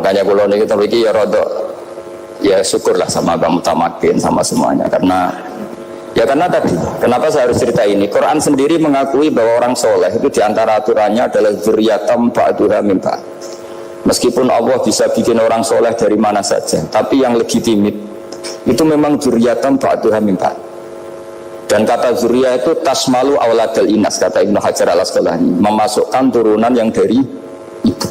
Makanya kalau kita begini ya rodok, ya syukurlah sama Bang Mutamakin sama semuanya karena tadi, kenapa saya harus cerita ini? Quran sendiri mengakui bahwa orang soleh itu diantara aturannya adalah dzurriyatan ba'duha min ba'd. Meskipun Allah bisa bikin orang soleh dari mana saja, tapi yang legitimit itu memang dzurriyatan ba'duha min ba'd. Dan kata dzurriyah itu tasmalu auladal inas, kata Ibnu Hajar al-Asqalani, memasukkan turunan yang dari ibu.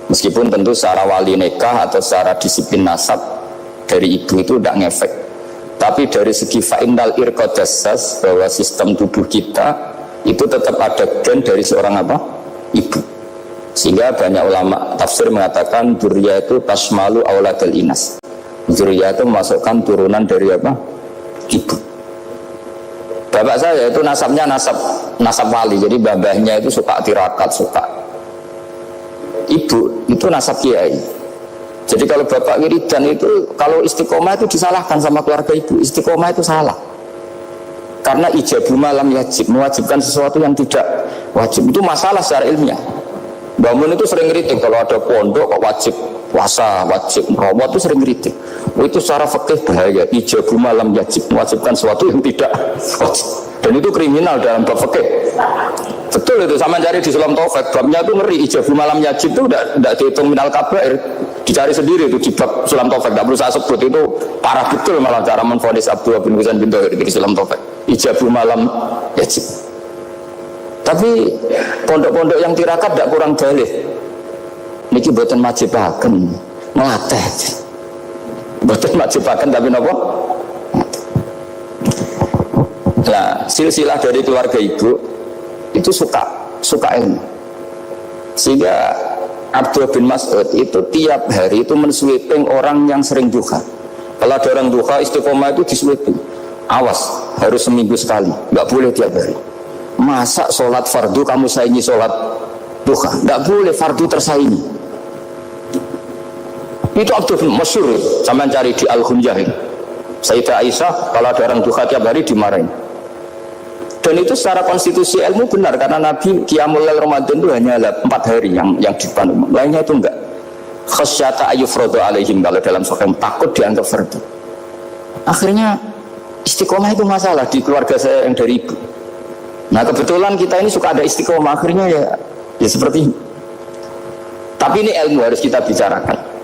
Meskipun tentu secara wali nikah atau secara disiplin nasab dari ibu itu tidak ngefek, tapi dari segi fa'innal irqadassas, bahwa sistem tubuh kita itu tetap ada gen dari seorang apa? Ibu. Sehingga banyak ulama tafsir mengatakan dzurriyah itu tasmalu auladal inas. Dzurriyah itu memasukkan turunan dari apa? Ibu. Bapak saya itu nasabnya nasab wali, jadi babahnya itu suka tirakat, suka. Ibu itu nasab kiai. Jadi kalau bapak wiridan itu, kalau istiqomah itu disalahkan sama keluarga ibu. Istiqomah itu salah. Karena ijabu malam yajib, mewajibkan sesuatu yang tidak wajib. Itu masalah secara ilmiah. Bangun itu sering kritik kalau ada pondok kok wajib puasa, wajib merawat itu sering kritik. Itu secara fikih bahaya. Ijabu malam yajib, mewajibkan sesuatu yang tidak wajib. Dan itu kriminal dalam bab fikih. Betul itu, sama cari di Sulam Taufik, babnya itu ngeri. Ijabu malam yajib itu tidak dihitung minal kabair, dicari sendiri itu di bab Sulam Taufik, tidak perlu saya sebut, itu parah betul malah cara menvonis Abdullah bin Husain bin Tohir di Sulam Taufik. Ijabu malam yajib. Tapi pondok-pondok yang tirakat tidak kurang dalih. Niki boten majibaken, melatih. Boten majibaken tapi napa? Nah, silsilah dari keluarga ibu itu suka ilmu. Sehingga Abdullah bin Mas'ud itu tiap hari itu mensweeping orang yang sering duha. Kalau ada orang duha istiqomah itu disweeping. Awas, harus seminggu sekali, nggak boleh tiap hari. Masa sholat fardu kamu saingi sholat duha? Nggak boleh, fardu tersaingi. Itu Abdullah bin Masyur, sampai cari di Al-Hunjahil. Sayyidah Aisyah kalau ada orang duha tiap hari dimarahin. Dan itu secara konstitusi ilmu benar, karena Nabi Qiyamul Lail Ramadan itu hanya 4 hari yang dipandu, lainnya itu enggak. Khasyata ayyufradu alaihim, kalau dalam sahih takut dianggap fardu. Akhirnya istiqomah itu masalah di keluarga saya yang dari ibu. Nah kebetulan kita ini suka ada istiqomah, akhirnya ya seperti ini. Tapi ini ilmu harus kita bicarakan.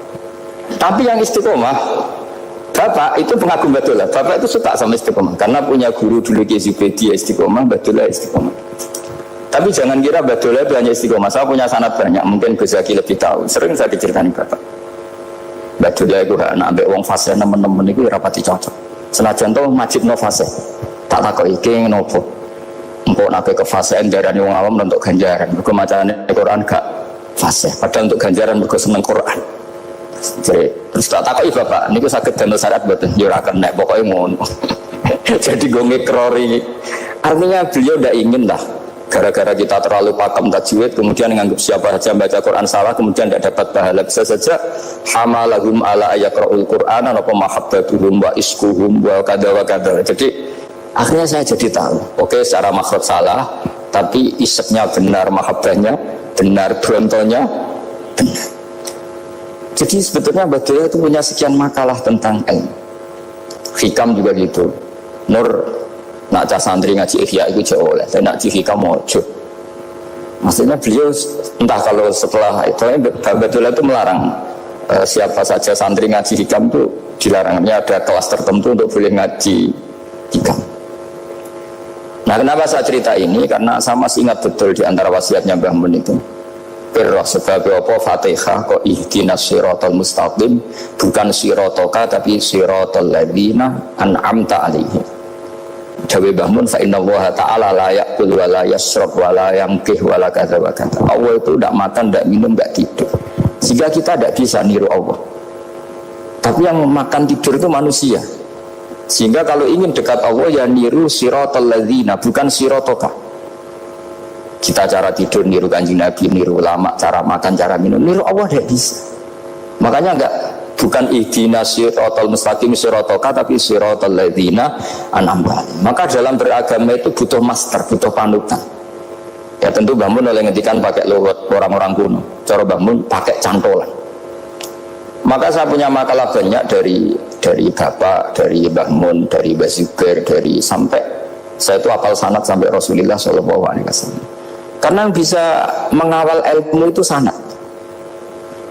Tapi yang istiqomah, bapak itu pengagum Batullah. Bapak itu suka sama istiqomah karena punya guru dulu Ki Zubaidi istiqomah, Batullah istiqomah. Tapi jangan kira Batullah itu hanya istiqomah. Saya punya sanad banyak, mungkin Gus Zaki lebih tahu. Sering saya diceritani bapak. Batullah itu anak ambek wong fase nemen-nemen itu rapati cocok. Senajan to majib no fase. Tak takoki iki ngopo. Engko nek ke fase darane wong awam untuk ganjaran. Mergo macane Quran gak fase. Padahal untuk ganjaran mergo seneng Quran. Jadi, terus tak takoki bapak, niku saged damel syarat mboten? Ya ora kena, pokoke ngono. Jadi gue ngekrori. Artinya beliau tidak ingin lah gara-gara kita terlalu pakem tajwid kemudian menganggap siapa saja baca Quran salah kemudian tidak dapat pahala. Bisa saja hamalahum ala ayakra'ul Qur'an apa mahabbatuhum wa iskuhum wa kada wa kada. Jadi akhirnya saya jadi tahu, oke secara makhraj salah tapi iseknya benar, mahabbahnya benar, brontonya benar. Jadi sebetulnya Badullah itu punya sekian makalah tentang ilmu. Hikam juga gitu. Nur nak cah santri ngaji ihya itu jauh oleh, tapi nak ngaji hikam mojo. Maksudnya beliau entah kalau setelah itu Badullah itu melarang siapa saja santri ngaji hikam itu dilarangnya ada kelas tertentu untuk boleh ngaji hikam. Nah kenapa saya cerita ini? Karena saya masih ingat betul di antara wasiatnya Mbah Mun itu. Firroh sebab apa Fatihah kok ihdinas siratal mustaqim, bukan siratoka tapi siratal ladzina an'amta alaihim. Dawe Mbah Mun fa innallaha ta'ala la ya'kul wa la yashrab wa la yamkih wa la kadza wa kadza. Allah itu tidak makan, tidak minum, tidak tidur. Sehingga kita tidak bisa niru Allah. Tapi yang makan tidur itu manusia. Sehingga kalau ingin dekat Allah ya niru siratal ladzina, bukan siratoka. Kita cara tidur niru Kanjeng Nabi, niru ulama, cara makan, cara minum, niru Allah tidak bisa. Makanya bukan ihdinas siratal mustaqim siratoka tapi siratal ladzina an'amta. Maka dalam beragama itu butuh master, butuh panutan. Ya tentu Mbah Mun oleh ngetikan pakai lewat orang-orang kuno. Cara Mbah Mun pakai cantolan. Maka saya punya makalah banyak dari Bapak, dari Mbah Mun, dari Mbah Zubair, dari sampai saya itu hafal sanad sampai Rasulullah Shallallahu Alaihi Wasallam. Karena yang bisa mengawal ilmu itu sanad.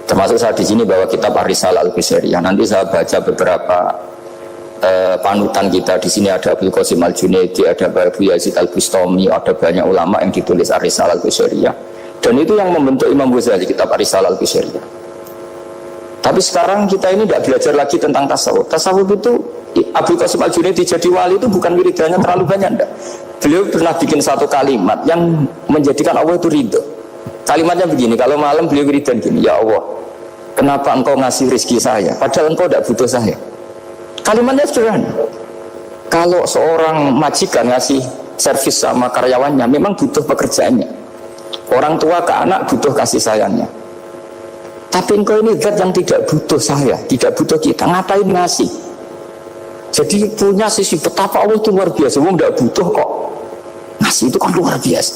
Termasuk saya di sini bawa kitab Ar-Risalah Al-Qusairiyah. Nanti saya baca beberapa panutan kita. Di sini ada Abdul Qasim Al-Junaidi, ada Abu Yazid Al-Bustami, ada banyak ulama yang ditulis Ar-Risalah Al-Qusairiyah. Dan itu yang membentuk Imam Ghazali, kitab Ar-Risalah Al-Qusairiyah. Tapi sekarang kita ini tidak belajar lagi tentang tasawuf. Tasawuf itu Abdul Qasim Al-Junaidi jadi wali itu bukan wiridannya terlalu banyak, enggak. Beliau pernah bikin satu kalimat yang menjadikan Allah itu ridho. Kalimatnya begini, kalau malam beliau wiridan gini, ya Allah, kenapa engkau ngasih rezeki saya padahal engkau tidak butuh saya. Kalimatnya sederhana. Kalau seorang majikan ngasih servis sama karyawannya memang butuh pekerjaannya. Orang tua ke anak butuh kasih sayangnya. Tapi engkau ini zat yang tidak butuh saya, tidak butuh kita, ngapain ngasih? Jadi punya sisi betapa Allah itu luar biasa. Wong tidak butuh kok, ngasih itu kan luar biasa.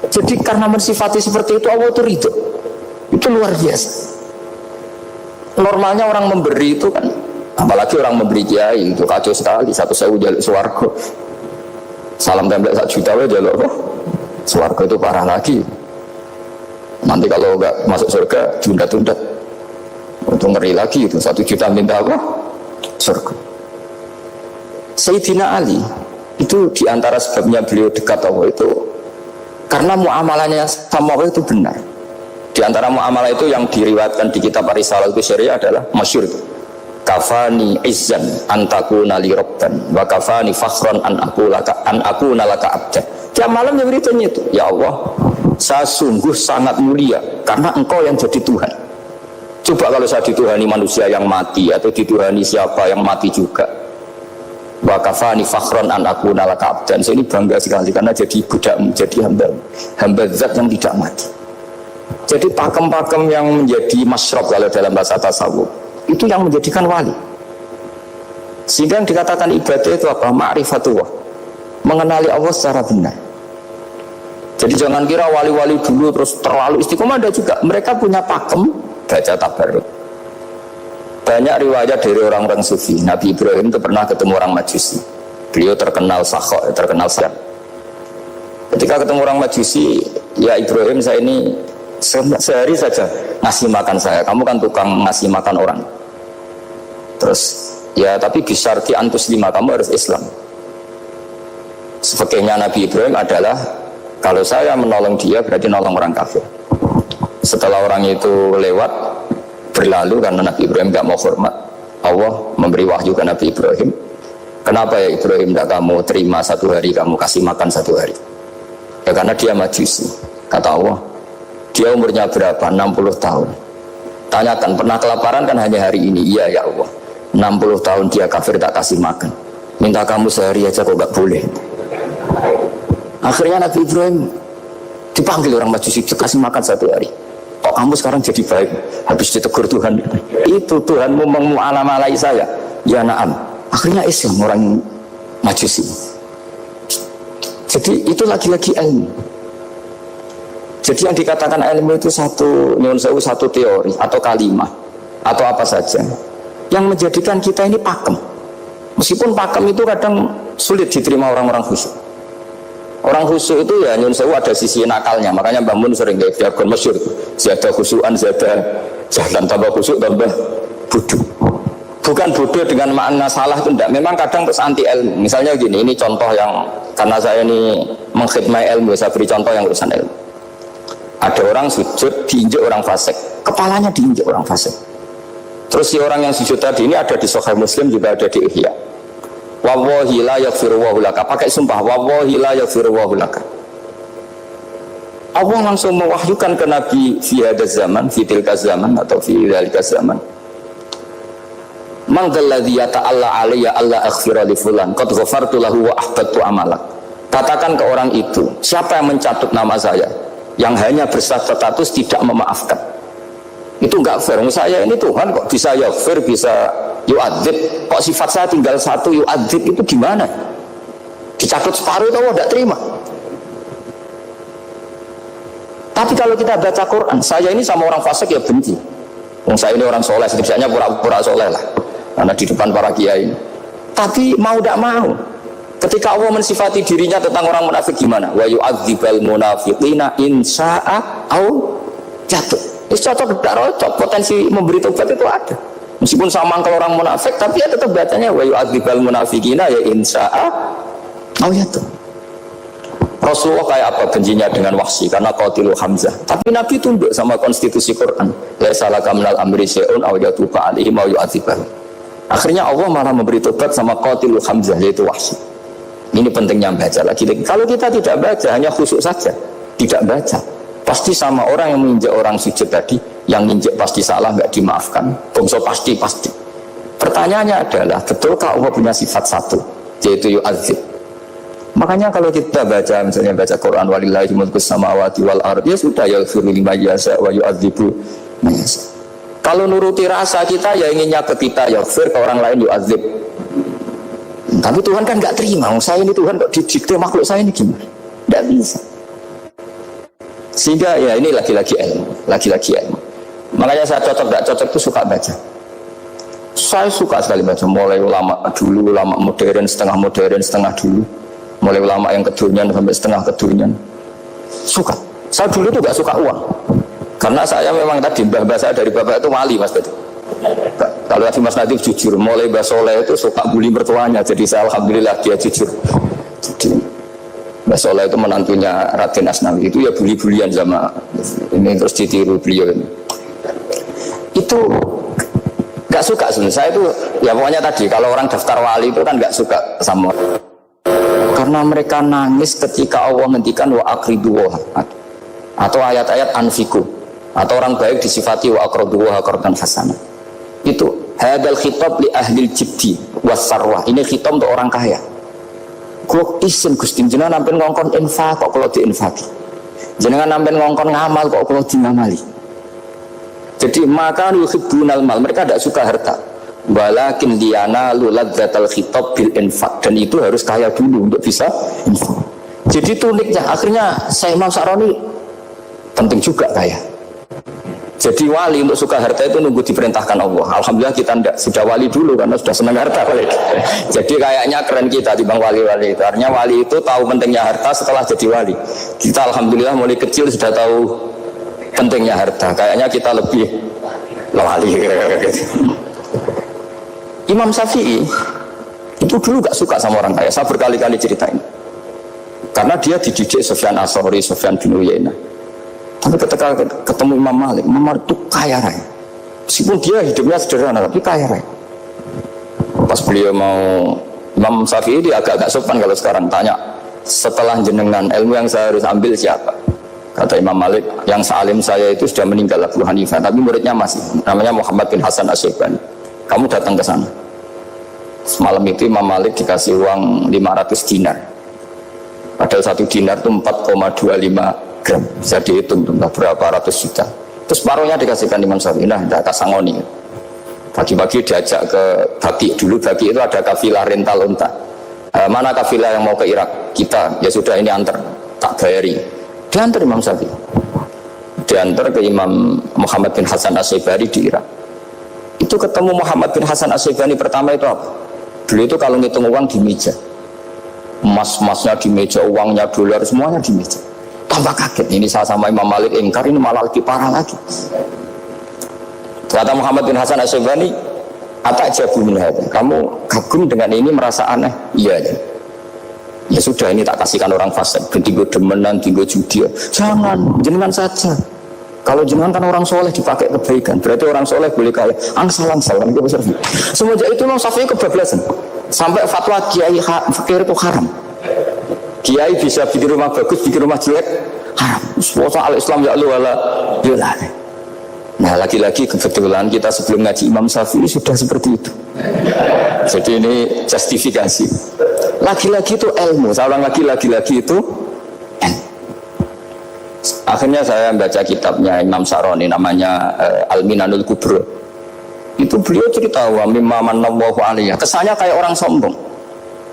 Jadi karena mensifati seperti itu Allah itu ridho. Itu luar biasa. Normalnya orang memberi itu kan, apalagi orang memberi kiai itu kacau sekali. 1.000 jaluk swarga, salam template 1 juta aja jaluk swarga, itu parah lagi. Nanti kalau enggak masuk surga tunda-tunda, itu ngeri lagi. Itu 1 juta minta apa? Surga. Sayyidina Ali itu diantara sebabnya beliau dekat Allah itu karena muamalahnya sama Allah itu benar. Di antara muamalah itu yang diriwayatkan di kitab Ar-Risalah Al-Qusairiyah adalah masyhur itu. Kafani izzan antakuna li rabban wa kafani fakhran an akuna laka abdan. Tiap malam yang beritanya itu, ya Allah, saya sungguh sangat mulia karena engkau yang jadi Tuhan. Coba kalau saya dituhani manusia yang mati atau dituhani siapa yang mati juga. Wa kafani fakhran an akuna laka abdan. Saya ini bangga sekali karena jadi budak, jadi hamba zat yang tidak mati. Jadi pakem-pakem yang menjadi masyrab kalau dalam bahasa tasawuf itu yang menjadikan wali. Sehingga yang dikatakan ibadah itu apa? Ma'rifatullah, mengenali Allah secara benar. Jadi jangan kira wali-wali dulu terus terlalu istiqomah. Ada juga mereka punya pakem baca tabarruk. Banyak riwayat dari orang-orang sufi. Nabi Ibrahim itu pernah ketemu orang Majusi. Beliau terkenal sakho, terkenal sayang. Ketika ketemu orang Majusi, ya Ibrahim, saya ini sehari saja ngasih makan saya. Kamu kan tukang ngasih makan orang. Terus ya tapi bisyarti antus lima, kamu harus Islam. Sebagainya Nabi Ibrahim adalah kalau saya menolong dia berarti nolong orang kafir. Setelah orang itu lewat berlalu karena Nabi Ibrahim gak mau hormat, Allah memberi wahyu ke Nabi Ibrahim. Kenapa ya Ibrahim tidak kamu terima 1 hari, kamu kasih makan 1 hari? Ya karena dia Majusi. Kata Allah, dia umurnya berapa? 60 tahun. Tanyakan, pernah kelaparan kan hanya hari ini? Iya ya Allah. 60 tahun dia kafir tak kasih makan. Minta kamu sehari aja kok gak boleh. Akhirnya Nabi Ibrahim dipanggil orang Majusi, kasih makan 1 hari. Kok kamu sekarang jadi baik? Habis ditegur Tuhan. Itu Tuhanmu mengualamalai saya. Ya na'am. Akhirnya Islam orang Majusi. Jadi itu lagi-lagi ilmu. Jadi yang dikatakan ilmu itu satu teori atau kalimat atau apa saja yang menjadikan kita ini pakem. Meskipun pakem itu kadang sulit diterima orang-orang khusyuk. Orang khusyuk itu ya nyun sewu ada sisi nakalnya. Makanya Mbah Mun sering gaya jargon masyhur, zada khusyuan, zada jalan, tambah khusyuk tambah bodoh. Bukan bodoh dengan makna salah itu enggak. Memang kadang terus anti ilmu. Misalnya gini, ini contoh yang karena saya ini mengkhidmati ilmu, saya beri contoh yang urusan ilmu. Ada orang sujud diinjak orang fasik, kepalanya diinjak orang fasik. Terus si orang yang sujud tadi ini ada di Sahih Muslim, juga ada di Ihya. Wallahi la yaghfiru wa laka, pakai sumpah, wallahi la yaghfiru wa laka. Allah langsung mewahyukan ke Nabi fi hadzal zaman, fi tilka zaman atau fi dzalika zaman. Man dzalladzi yata'alla alayya alla aghfira li fulan qad ghafartu lahu wa ahbattu amalak. Katakan ke orang itu, siapa yang mencatut nama saya yang hanya berstatus tidak memaafkan? Itu enggak fair. Saya ini Tuhan kok bisa yaghfir, bisa yu'adzib, kok sifat saya tinggal 1 yu'adzib, itu gimana? Dicatut separuh itu Allah tidak terima. Tapi kalau kita baca Quran, saya ini sama orang fasik ya benci. Wong saya ini orang soleh, setidaknya pura-pura soleh lah, karena di depan para kiai. Tapi mau tidak mau, ketika Allah mensifati dirinya tentang orang munafik gimana? Wa yu'adzibal munafiqina in sya'a au jatuh. Itu cocok tidak cocok, potensi memberi tobat itu ada. Meskipun sama kalau orang munafik, tapi ya tetap bacanya wa yu'adzibal munafiqina ya in sya'a au jatuh. Rasulullah kayak apa bencinya dengan Wahsy karena qatilu Hamzah. Tapi Nabi tunduk sama konstitusi Quran. Laisa laka minal amri syai'un aw yatuba alaihim aw yu'adzibahum. Akhirnya Allah malah memberi tobat sama qatilu Hamzah yaitu Wahsy. Ini pentingnya baca lagi. Kalau kita tidak baca hanya khusyuk saja, tidak baca, pasti sama orang yang menginjak orang sujud tadi, yang injak pasti salah, nggak dimaafkan. Bongso pasti. Pertanyaannya adalah, betulkah Allah punya sifat satu, yaitu yu'adzib? Makanya kalau kita baca, misalnya baca Quran walillahi mulkus samawati wal ardh, ya sudah, yaghfiru liman yasha wa yu'adzibu man yasha. Kalau nuruti rasa kita, ya inginnya ke kita yaghfir, ke orang lain yu'adzib. Tapi Tuhan kan nggak terima. Saya ini Tuhan kok didikte makhluk saya ini gimana? Nggak bisa. Sehingga ya ini lagi-lagi ilmu. Makanya saya cocok nggak cocok itu suka baca. Saya suka sekali baca, mulai ulama dulu, ulama modern, setengah dulu. Mulai ulama yang kedunian sampai setengah kedunian. Suka. Saya dulu tuh gak suka uang. Karena saya memang tadi mbah saya dari bapak itu wali Mas Badi. Kalau tadi Mas Nadif jujur, mulai Mbah Soleh itu suka bully mertuanya. Jadi saya alhamdulillah dia jujur. Jadi Mbah Soleh itu menantunya Raden Asnawi. Itu ya bully-bulian sama ini, terus ditiru beliau ini. Itu gak suka sebenarnya. Saya itu ya pokoknya tadi kalau orang daftar wali itu kan gak suka sama, karena mereka nangis ketika Allah menghentikan wa aqridu atau ayat-ayat anfiku, atau orang baik disifati wa aqridu wa qardan hasanah. Itu hadal khitab li ahli jibdi was sarwah. Ini khitab untuk orang kaya. Kok isin Gusti jenengan nampen ngongkon infak kok kalau diinfaki. Jenengan nampen ngongkon ngamal kok kalau dingamali. Jadi maka yuhibbunal mal, mereka tidak suka harta. Walakin diana luladzatal khitab bil infak, dan itu harus kaya dulu untuk bisa infak. Jadi itu uniknya. Akhirnya Syekh Imam Sa'roni penting juga kaya. Jadi wali untuk suka harta itu nunggu diperintahkan Allah. Alhamdulillah kita tidak, sudah wali dulu karena sudah senang harta. Jadi kayaknya keren kita dibanding wali-wali itu. Artinya wali itu tahu pentingnya harta setelah jadi wali. Kita alhamdulillah mulai kecil sudah tahu pentingnya harta. Kayaknya kita lebih wali. Imam Syafi'i itu dulu gak suka sama orang kaya. Saya berkali-kali ceritain. Karena dia dididik Sufyan As-Tsauri, Sufyan bin Uyainah. Tapi ketika ketemu Imam Malik itu kaya raya. Meskipun dia hidupnya sederhana, tapi kaya raya. Pas beliau mau, Imam Syafi'i dia agak-agak sopan kalau sekarang tanya, setelah jenengan ilmu yang saya harus ambil siapa? Kata Imam Malik, yang salim saya itu sudah meninggal Abu Hanifah, tapi muridnya masih, namanya Muhammad bin Hasan Asy-Syaibani. Kamu datang ke sana. Semalam itu Imam Malik dikasih uang 500 dinar. Padahal 1 dinar itu 4,25 gram. Bisa dihitung berapa ratus juta. Terus separuhnya dikasihkan Imam Syafi'i. Nah, tidak kasangoni. Pagi-pagi diajak ke Baki. Dulu Baki itu ada kafilah rental unta. Mana kafilah yang mau ke Irak? Kita. Ya sudah, ini antar. Tak bayari. Diantar Imam Syafi'i. Diantar ke Imam Muhammad bin Hasan Asy-Syaibani di Irak. Itu ketemu Muhammad bin Hasan Asy-Syaibani pertama itu apa? Beliau itu kalau ngitung uang di meja. Emas-emasnya di meja, uangnya dolar, semuanya di meja. Tambah kaget, ini saya sama Imam Malik ingkar, ini malah lebih parah lagi. Kata Muhammad bin Hasan Asy-Syaibani, "Atajabu min hadza?" Kamu kagum dengan ini, merasa aneh? Iya. Ya sudah, ini tak kasihkan orang fasik, tinggo demenan, tinggo judi. Jangan, jenengan saja. Kalau jenengan kan orang soleh dipakai kebaikan, berarti orang soleh boleh kaya. Angsal-angsal. Semenjak itu Imam Syafi'i kebablasan. Sampai fatwa kiai fakir itu haram. Kiai bisa bikin rumah bagus, bikin rumah jelek, haram. Soal Islam ya Allah wala yulah. Nah, lagi-lagi kebetulan kita sebelum ngaji Imam Syafi'i sudah seperti itu. Jadi ini justifikasi. Lagi-lagi itu ilmu. Saya ulang lagi-lagi itu akhirnya saya baca kitabnya Imam Sa'roni namanya Al-Minanul Kubro. Itu beliau cerita wa mimma manallahu alaihi. Kesannya kayak orang sombong.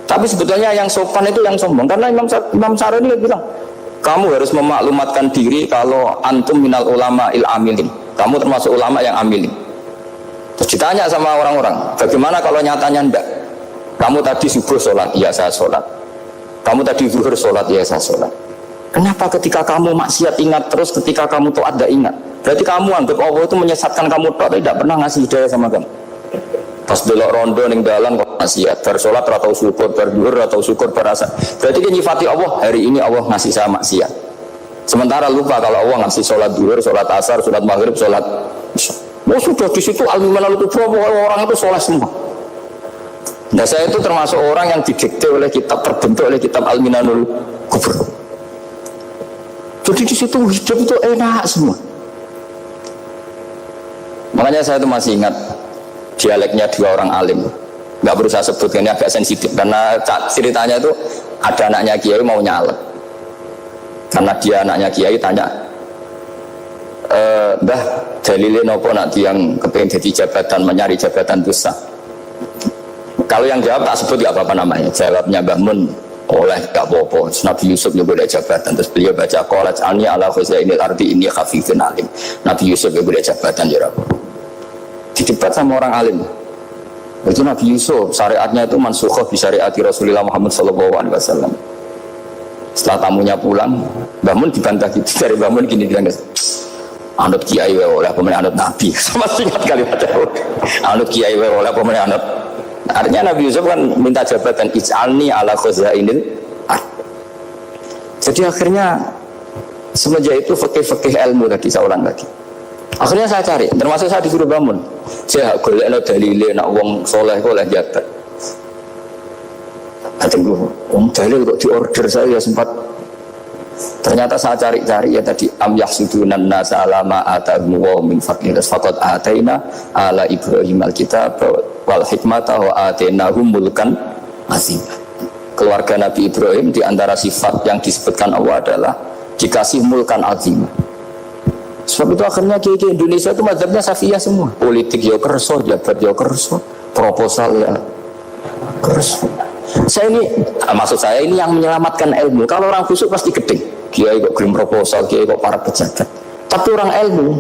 Tapi sebetulnya yang sopan itu yang sombong. Karena Imam Sa'roni bilang, kamu harus memaklumatkan diri kalau antum minal ulama il amilin. Kamu termasuk ulama yang amilin. Ditanya sama orang-orang, bagaimana kalau nyatanya enggak? Kamu tadi subuh sholat, iya saya sholat. Kamu tadi zuhur sholat, iya saya sholat. Kenapa ketika kamu maksiat ingat terus, ketika kamu taat tidak ingat? Berarti kamu anggap Allah itu menyesatkan kamu, tapi tidak pernah ngasih hidayah sama kamu. Pas belok rondo ning dalan kok maksiat, bar sholat atau syukur, bar zuhur atau syukur, berasa. Berarti kan nyifati Allah, hari ini Allah ngasih saya maksiat. Sementara lupa kalau Allah ngasih sholat zuhur, sholat asar, sholat maghrib, sholat isya. Oh sudah di situ al-minanul kubra, orang itu soleh semua. Nah saya itu termasuk orang yang didikte oleh kitab, terbentuk oleh kitab al-minanul kubra. Jadi di situ hidup itu enak semua. Makanya saya itu masih ingat dialeknya dua orang alim. Nggak perlu saya sebutkan, ini agak sensitif karena ceritanya itu ada anaknya kiai mau nyalek. Karena dia anaknya kiai tanya, Mbah, dalilnya nopo nanti yang kepengen jadi jabatan, mencari jabatan dosa. Kalau yang jawab tak sebut gak apa-apa namanya. Jawabnya Mbah Mun, oleh gak apa-apa. Nabi Yusuf juga boleh jabatan. Terus beliau baca qalat ani ala khuzainil ardi inni khafifun alim. Nabi Yusuf juga boleh jabatan ya Rabb. Didebat sama orang alim. Itu Nabi Yusuf syariatnya itu mansukhah bi syariati Rasulullah Muhammad SAW. Setelah tamunya pulang, Mbah Mun dibantah gitu. Dari Mbah Mun gini bilang, anut kiai oleh pemenang anut nabi. Sama singkat kalimat anut kiai oleh pemenang anut. Artinya Nabi Yusuf kan minta jabatan ij'alni ala khuzainil ard. Jadi akhirnya semenjak itu fikih ilmu tadi saya ulang lagi. Akhirnya saya cari, termasuk saya disuruh bangun. Saya golekno dalile nak wong soleh kok oleh jabat. Tunggu, dalil kok diorder saya sempat. Ternyata saya cari-cari ya tadi am yahsudunan nasa alama atahum wa min fadlillah faqad ataina ala Ibrahim alkitab wal hikmata wa atainahum mulkan azim. Keluarga Nabi Ibrahim di antara sifat yang disebutkan Allah adalah dikasih mulkan azim. Sebab itu akhirnya kiai Indonesia itu mazhabnya Safiyah semua. Politik ya kerso, jabat ya kerso, proposal ya kerso. Saya ini, maksud saya ini yang menyelamatkan ilmu. Kalau orang khusyuk pasti gedeng. Kiai kok kirim proposal, kiai kok para pejabat. Tapi orang ilmu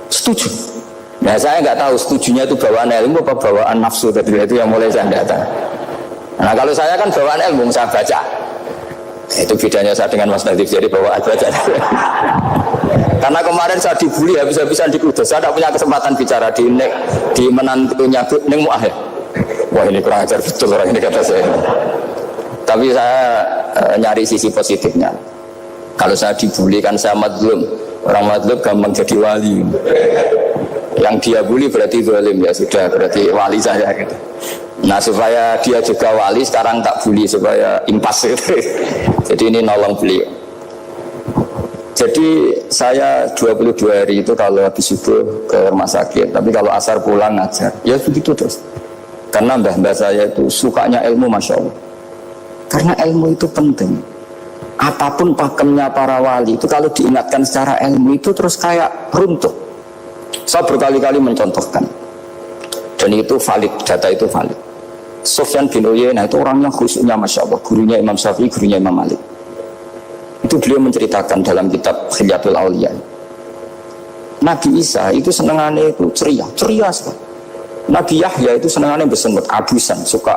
setuju. Nah saya nggak tahu setujunya itu bawaan ilmu apa bawaan nafsu tadi itu yang mulai saya datang. Nah kalau saya kan bawaan ilmu saya baca. Itu bedanya saya dengan Mas Nadif jadi bawaan baca. Karena kemarin saya dibully habis-habisan di Kudus. Saya tidak punya kesempatan bicara di menantunya Neng Mu'ahir. Wah ini kurang ajar betul orang ini kata saya. Tapi saya nyari sisi positifnya. Kalau saya dibully kan saya madlum. Orang madlum gampang jadi wali. Yang dia bully berarti zalim ya sudah berarti wali saya gitu. Nah supaya dia juga wali sekarang tak bully supaya impas gitu. Jadi ini nolong beliau. Jadi saya 22 hari itu kalau habis subuh ke rumah sakit. Tapi kalau asar pulang ngajar. Ya begitu terus. Karena mbah-mbah saya itu sukanya ilmu Masya Allah. Karena ilmu itu penting. Apapun pakemnya para wali itu kalau diingatkan secara ilmu itu terus kayak runtuh. Saya berkali-kali mencontohkan. Dan itu valid, data itu valid. Sufyan bin Uyainah itu orangnya khusyuknya Masya Allah. Gurunya Imam Syafi'i, gurunya Imam Malik. Itu beliau menceritakan dalam kitab Khilyatul Auliya. Nabi Isa itu senengannya itu ceria sekali. Nabi Yahya itu senangannya bersenut, abusan, suka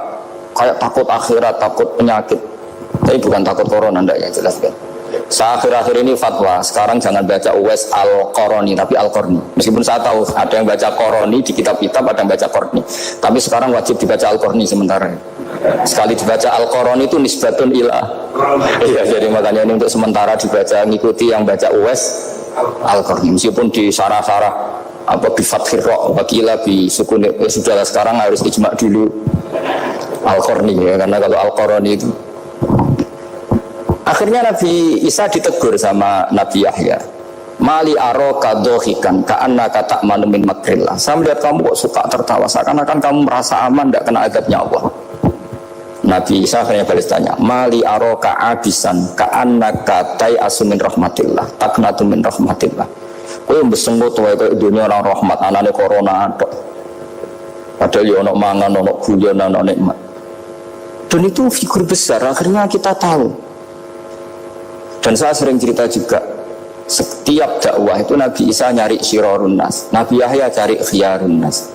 kayak takut akhirat, takut penyakit. Tapi bukan takut corona, enggak ya jelas kan. Saya akhir-akhir ini fatwa, sekarang jangan baca Uwais Al-Qarani, tapi Al-Qarni. Meskipun saya tahu ada yang baca Qarani di kitab-kitab, ada yang baca Qarni. Tapi sekarang wajib dibaca Al-Qarni sementara. Sekali dibaca Al-Qarani itu nisbatun ila. Iya, jadi makanya ini untuk sementara dibaca, ngikuti yang baca Uwais Al-Qarni. Meskipun di sarah-sarah apa bifathir ra wakila bi sukun sudahlah sekarang harus ijma dulu Al-Qarni ya karena kalau Al-Qarani itu akhirnya Nabi Isa ditegur sama Nabi Yahya mali aroka dohikan ka'annaka ta'manu min makrillah. Saya melihat kamu kok suka tertawa seakan-akan kamu merasa aman tidak kena azabnya Allah. Nabi Isa akhirnya balas tanya mali aroka abisan ka'annaka tai'asu min rahmatillah taknatu min rahmatillah. Kowe mbesenggut wae kok dunia orang rahmat anane corona tok. Padahal yo ono mangan, ono guyon, ono nikmat. Dan itu figur besar akhirnya kita tahu. Dan saya sering cerita juga setiap dakwah itu Nabi Isa nyari syirarun nas, Nabi Yahya cari khiyarun nas.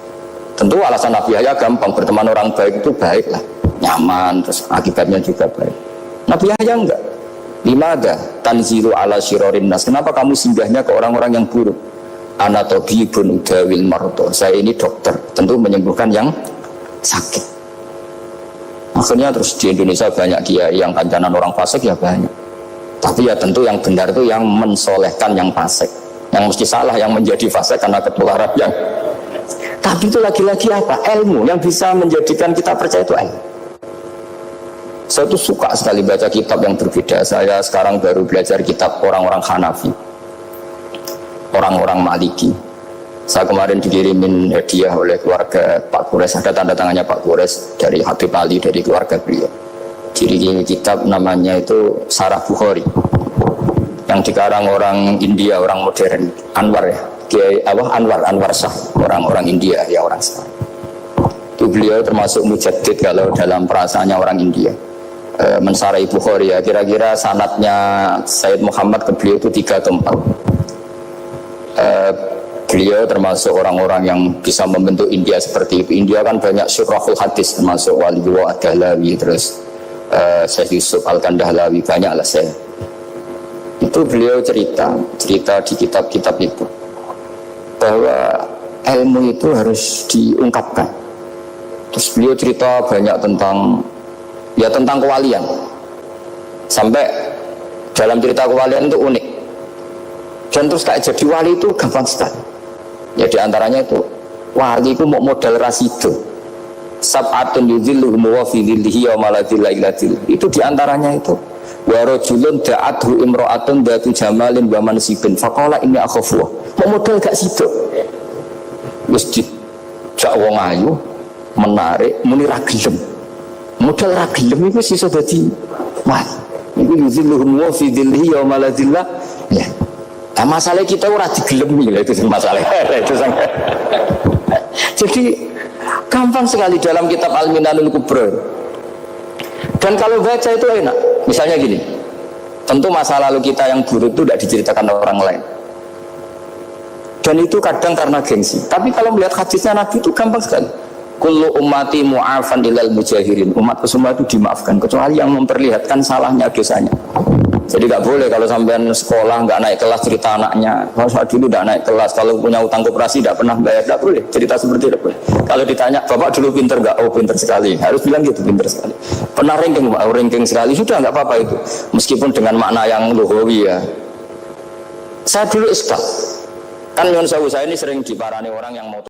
Tentu alasan Nabi Yahya gampang, berteman orang baik itu baik lah, nyaman, terus akibatnya juga baik. Nabi Yahya enggak. Limada tanzilu ala syirarin nas. Kenapa kamu singgahnya ke orang-orang yang buruk? Ana tabibun udawil mardo. Saya ini dokter, tentu menyembuhkan yang sakit. Akhirnya terus di Indonesia banyak kiai yang kancanan orang fasik ya banyak. Tapi ya tentu yang benar itu yang mensolehkan yang fasik. Yang mesti salah yang menjadi fasik karena ketularan yang. Tapi itu lagi-lagi apa? Ilmu yang bisa menjadikan kita percaya itu ilmu. Saya tuh suka sekali baca kitab yang berbeda. Saya sekarang baru belajar kitab orang-orang Hanafi, orang-orang Maliki. Saya kemarin dikirimin hadiah oleh keluarga Pak Kures, ada tanda tangannya Pak Kures dari Habib Ali, dari keluarga beliau. Jadi kitab namanya itu Sarah Bukhari, yang dikarang orang India, orang modern, Anwar ya, Kiai Anwar Shah, orang-orang India ya, orang sekarang. Itu beliau termasuk mujaddid kalau dalam perasaannya orang India. Mensarai Bukhari ya, kira-kira sanadnya Sayyid Muhammad ke beliau itu 3 atau 4. Beliau termasuk orang-orang yang bisa membentuk India seperti itu. India kan banyak syurahul hadis, termasuk Waliullah Ad-Dahlawi, terus Syekh Yusuf Al-Kandahlawi, banyak lah saya. Itu beliau cerita di kitab-kitab itu bahwa ilmu itu harus diungkapkan. Terus beliau cerita banyak tentang kewalian. Sampai dalam cerita kewalian itu unik. Dan terus kayak jadi wali itu gampang sekali. Ya diantaranya itu wali itu mau modal rasido. Sab'atun yudhilluhum wa fi dhillihi yawma la dhilla illa dhilluh. Itu diantaranya itu. Wa rajulun da'athu imra'atun dhatu jamalin wa mansibin faqala inni akhafu. Mau modal gak sido. Wis dijak wong ayu menarik muni ra gelem. Modal ra gelem iku sisa dadi wali. Iku yuzilluhum wa fi dhillihi yawma la dhilla. Ya. Nah, masalah kita ora digelemi lah, itu masalah. Itu sangat. Jadi gampang sekali dalam kitab Al-Minanul Kubra. Dan kalau baca itu enak. Misalnya gini. Tentu masa lalu kita yang buruk itu tidak diceritakan orang lain. Dan itu kadang karena gengsi. Tapi kalau melihat hadisnya Nabi itu gampang sekali. Kullu ummati mu'afan ilal mujahirin. Umatku semua itu dimaafkan kecuali yang memperlihatkan salahnya, dosanya. Jadi nggak boleh kalau sampean sekolah nggak naik kelas cerita anaknya. Kalau saat dulu nggak naik kelas, kalau punya utang koperasi nggak pernah bayar, nggak boleh cerita seperti itu. Kalau ditanya bapak dulu pinter nggak? Oh pinter sekali. Harus bilang gitu, pinter sekali. Pernah ranking sekali, sudah nggak apa-apa itu. Meskipun dengan makna yang lugawi ya. Saya dulu iskal. Kan nyuwun sewu, saya ini sering diparani orang yang mau